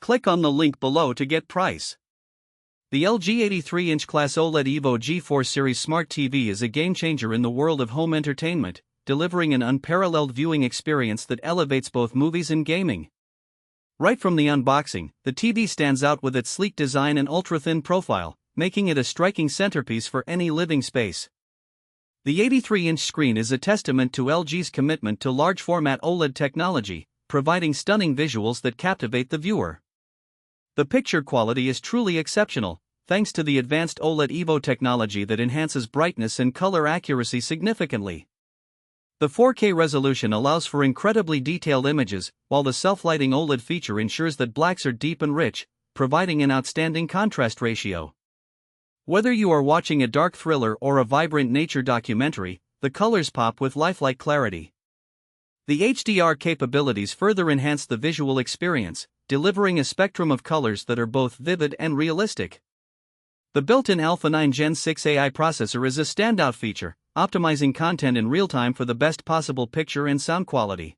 Click on the link below to get price. The LG 83-inch Class OLED evo G4 series Smart TV is a game-changer in the world of home entertainment, delivering an unparalleled viewing experience that elevates both movies and gaming. Right from the unboxing, the TV stands out with its sleek design and ultra-thin profile, making it a striking centerpiece for any living space. The 83-inch screen is a testament to LG's commitment to large-format OLED technology, providing stunning visuals that captivate the viewer. The picture quality is truly exceptional, thanks to the advanced OLED evo technology that enhances brightness and color accuracy significantly. The 4K resolution allows for incredibly detailed images, while the self-lighting OLED feature ensures that blacks are deep and rich, providing an outstanding contrast ratio. Whether you are watching a dark thriller or a vibrant nature documentary, the colors pop with lifelike clarity. The HDR capabilities further enhance the visual experience, delivering a spectrum of colors that are both vivid and realistic. The built-in Alpha 9 Gen 6 AI processor is a standout feature, optimizing content in real time for the best possible picture and sound quality.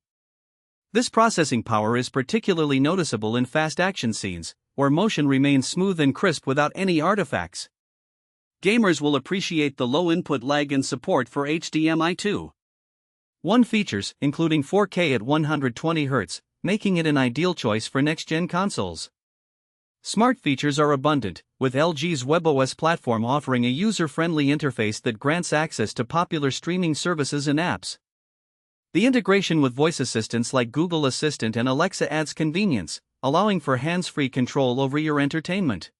This processing power is particularly noticeable in fast action scenes, where motion remains smooth and crisp without any artifacts. Gamers will appreciate the low input lag and support for HDMI 2.1 features, including 4K at 120 Hz, making it an ideal choice for next-gen consoles. Smart features are abundant, with LG's WebOS platform offering a user-friendly interface that grants access to popular streaming services and apps. The integration with voice assistants like Google Assistant and Alexa adds convenience, allowing for hands-free control over your entertainment.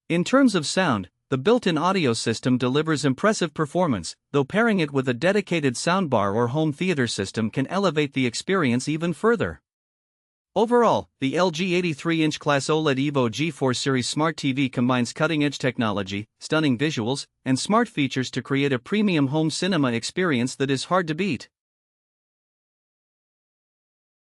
In terms of sound, the built-in audio system delivers impressive performance, though pairing it with a dedicated soundbar or home theater system can elevate the experience even further. Overall, the LG 83-inch Class OLED evo G4 series Smart TV combines cutting-edge technology, stunning visuals, and smart features to create a premium home cinema experience that is hard to beat.